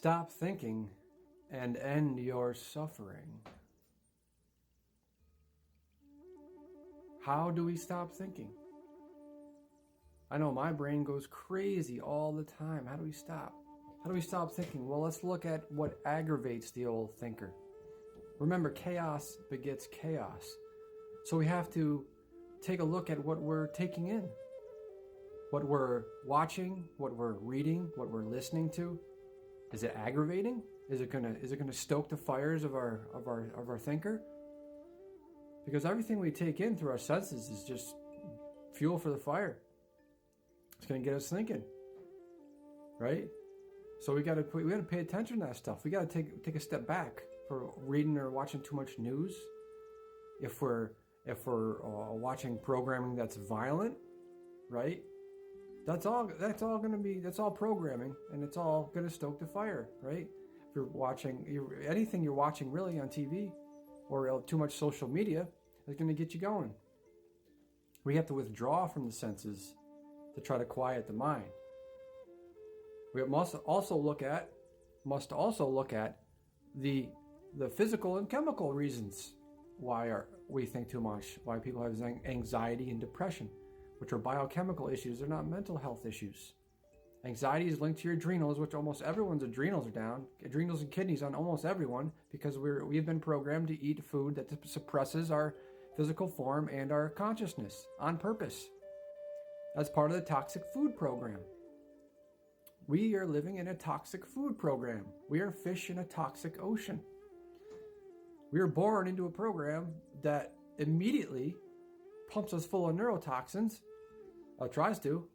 Stop thinking and end your suffering. How do we stop thinking? I know my brain goes crazy all the time. How do we stop? How do we stop thinking? Well, let's look at what aggravates the old thinker. Remember, chaos begets chaos. So we have to take a look at what we're taking in, what we're watching, what we're reading, what we're listening to. Is it aggravating? Is it gonna stoke the fires of our thinker? Because everything we take in through our senses is just fuel for the fire. It's gonna get us thinking, right? So we gotta pay attention to that stuff. We gotta take a step back for reading or watching too much news. If we're watching programming that's violent, right? That's all programming, and it's all gonna stoke the fire, right? If you're watching anything you're watching really on TV or too much social media, is gonna get you going. We have to withdraw from the senses to try to quiet the mind. We must also look at the physical and chemical reasons why we think too much, why people have anxiety and depression, which are biochemical issues. They're not mental health issues. Anxiety is linked to your adrenals, which almost everyone's adrenals are down. Adrenals and kidneys on almost everyone, because we've been programmed to eat food that suppresses our physical form and our consciousness on purpose. That's part of the toxic food program. We are living in a toxic food program. We are fish in a toxic ocean. We are born into a program that immediately pumps us full of neurotoxins, tries to,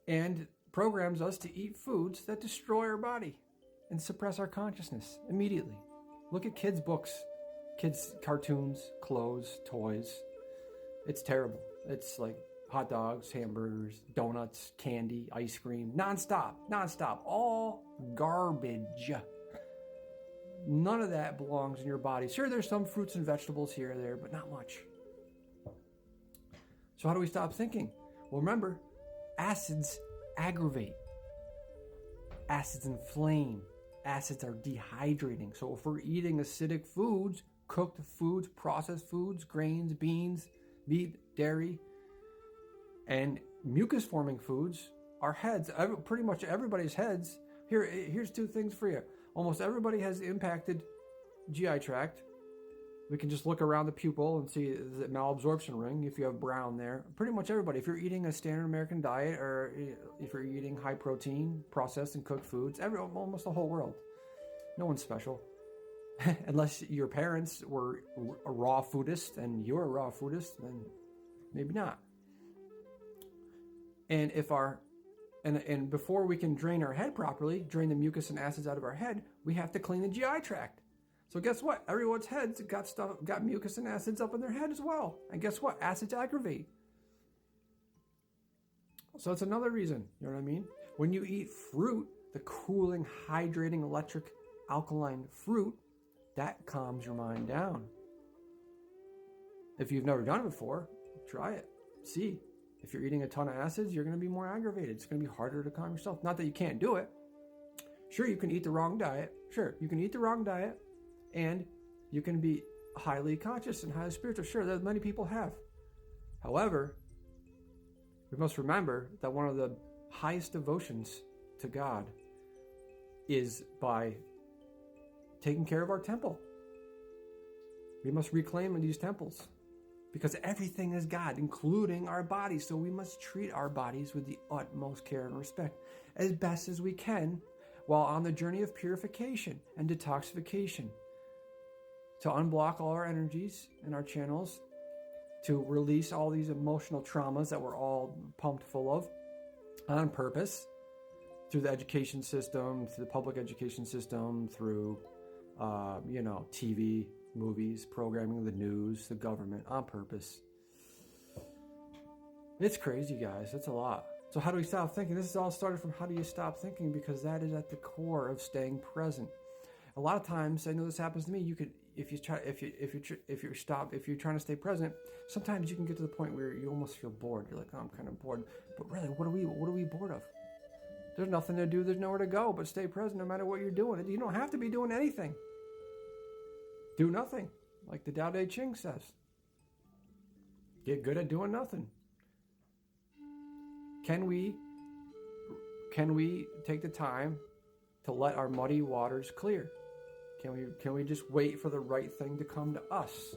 and programs us to eat foods that destroy our body and suppress our consciousness immediately. Look at kids' books, kids' cartoons, clothes, toys. It's terrible. It's like hot dogs, hamburgers, donuts, candy, ice cream, nonstop, all garbage. None of that belongs in your body. Sure, there's some fruits and vegetables here or there, but not much. So how do we stop thinking? Well, remember, acids aggravate. Acids inflame. Acids are dehydrating. So if we're eating acidic foods, cooked foods, processed foods, grains, beans, meat, dairy, and mucus-forming foods, our heads, pretty much everybody's heads, here's two things for you. Almost everybody has impacted GI tract. We can just look around the pupil and see the malabsorption ring if you have brown there. Pretty much everybody. If you're eating a standard American diet or if you're eating high protein, processed and cooked foods, almost the whole world. No one's special. Unless your parents were a raw foodist and you're a raw foodist, then maybe not. And and before we can drain our head properly, drain the mucus and acids out of our head, we have to clean the GI tract. So guess what? Everyone's heads got mucus and acids up in their head as well. And guess what? Acids aggravate. So it's another reason, you know what I mean? When you eat fruit, the cooling, hydrating, electric, alkaline fruit, that calms your mind down. If you've never done it before, try it. See. If you're eating a ton of acids, you're going to be more aggravated. It's going to be harder to calm yourself. Not that you can't do it. Sure, you can eat the wrong diet. Sure, you can eat the wrong diet and you can be highly conscious and highly spiritual. Sure, that many people have. However, we must remember that one of the highest devotions to God is by taking care of our temple. We must reclaim these temples. Because everything is God, including our bodies. So we must treat our bodies with the utmost care and respect as best as we can while on the journey of purification and detoxification. To unblock all our energies and our channels, to release all these emotional traumas that we're all pumped full of on purpose through the education system, through the public education system, through, TV, movies, programming, the news, the government, on purpose. It's crazy, guys. It's a lot. So how do we stop thinking? This is all started from how do you stop thinking, because that is at the core of staying present. A lot of times, I know this happens to me. You could, if you're trying to stay present, sometimes you can get to the point where you almost feel bored. You're like, oh, I'm kind of bored. But really, what are we bored of? There's nothing to do. There's nowhere to go but stay present no matter what you're doing. You don't have to be doing anything. Do nothing, like the Tao Te Ching says. Get good at doing nothing. Can we take the time to let our muddy waters clear? Can we just wait for the right thing to come to us?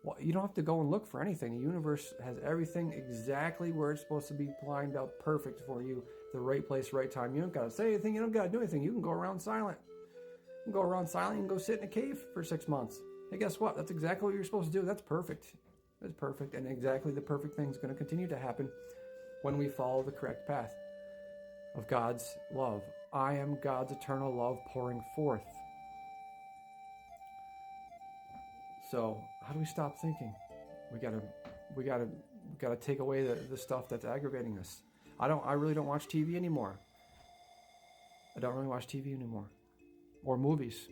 Well, you don't have to go and look for anything. The universe has everything exactly where it's supposed to be lined up perfect for you. The right place, right time. You don't got to say anything. You don't got to do anything. You can go around silent. You can go around silent. You can go sit in a cave for 6 months. Hey, guess what? That's exactly what you're supposed to do. That's perfect. That's perfect. And exactly the perfect thing is going to continue to happen when we follow the correct path of God's love. I am God's eternal love pouring forth. So how do we stop thinking? We gotta take away the stuff that's aggravating us. I really don't watch TV anymore. I don't really watch TV anymore. Or movies.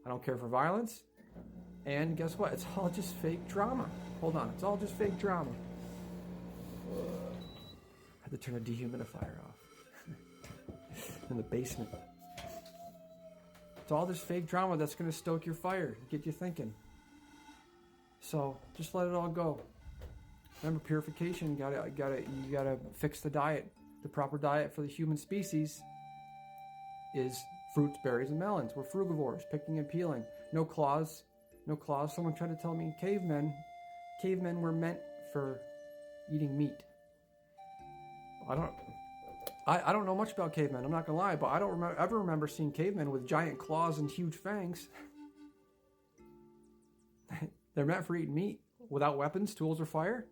I don't care for violence. And guess what? It's all just fake drama. Hold on. It's all just fake drama. I had to turn a dehumidifier off. In the basement. It's all this fake drama that's going to stoke your fire, get you thinking. So just let it all go. Remember, purification. You gotta fix the diet. The proper diet for the human species is fruits, berries, and melons. We're frugivores, picking and peeling. No claws. No claws. Someone tried to tell me cavemen were meant for eating meat. I don't know much about cavemen. I'm not gonna lie, but I don't ever remember seeing cavemen with giant claws and huge fangs. They're meant for eating meat without weapons, tools, or fire.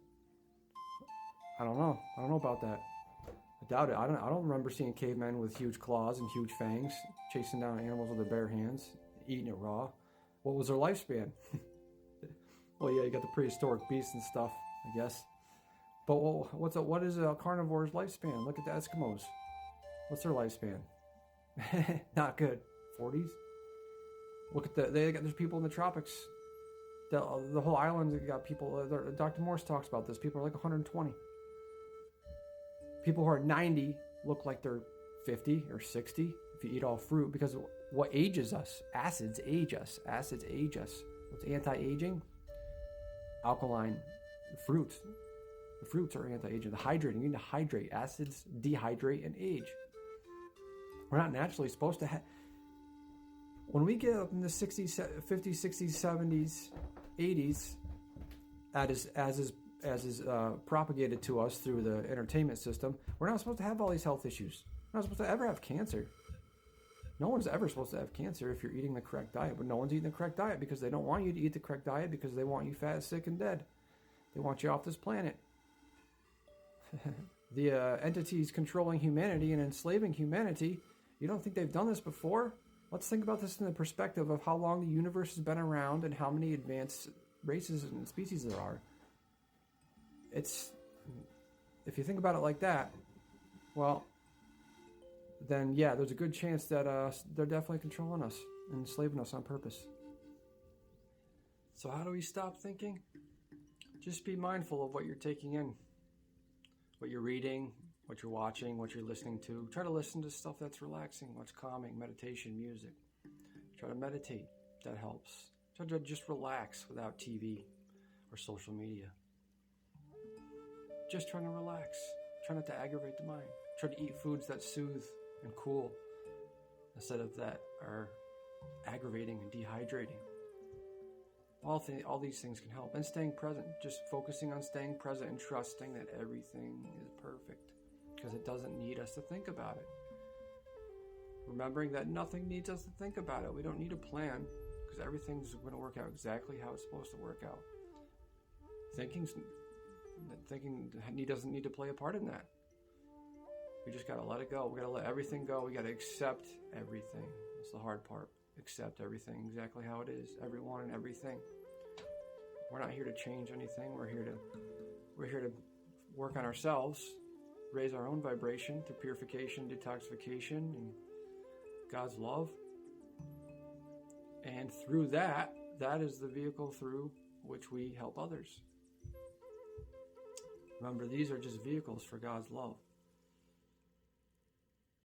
I don't know. I don't know about that. I doubt it. I don't remember seeing cavemen with huge claws and huge fangs chasing down animals with their bare hands, eating it raw. What was their lifespan? Well, yeah, you got the prehistoric beasts and stuff, I guess. But what is a carnivore's lifespan? Look at the Eskimos. What's their lifespan? Not good. 40s. Look at there's people in the tropics. The whole island got people. Dr. Morse talks about this. People are like 120. People who are 90 look like they're 50 or 60 if you eat all fruit, because what ages us? Acids age us. Acids age us. What's anti-aging? Alkaline fruits. The fruits are anti-aging. The hydrating. You need to hydrate. Acids dehydrate and age. We're not naturally supposed to have. When we get up in the 60s, 50s, 60s, 70s, 80s, as is propagated to us through the entertainment system, we're not supposed to have all these health issues. We're not supposed to ever have cancer. No one's ever supposed to have cancer if you're eating the correct diet, but no one's eating the correct diet because they don't want you to eat the correct diet, because they want you fat, sick, and dead. They want you off this planet. The entities controlling humanity and enslaving humanity, you don't think they've done this before? Let's think about this in the perspective of how long the universe has been around and how many advanced races and species there are. If you think about it like that, well, then yeah, there's a good chance that they're definitely controlling us and enslaving us on purpose. So how do we stop thinking? Just be mindful of what you're taking in, what you're reading, what you're watching, what you're listening to. Try to listen to stuff that's relaxing, what's calming, meditation, music. Try to meditate. That helps. Try to just relax without TV or social media. Just trying to relax. Try not to aggravate the mind. Try to eat foods that soothe and cool instead of that are aggravating and dehydrating. All these things can help. And staying present. Just focusing on staying present and trusting that everything is perfect, because it doesn't need us to think about it. Remembering that nothing needs us to think about it. We don't need a plan, because everything's going to work out exactly how it's supposed to work out. Thinking doesn't need to play a part in that. We just got to let it go. We got to let everything go. We got to accept everything. That's the hard part. Accept everything exactly how it is. Everyone and everything. We're not here to change anything. We're here to work on ourselves, raise our own vibration through purification, detoxification, and God's love. And through that is the vehicle through which we help others. Remember, these are just vehicles for God's love.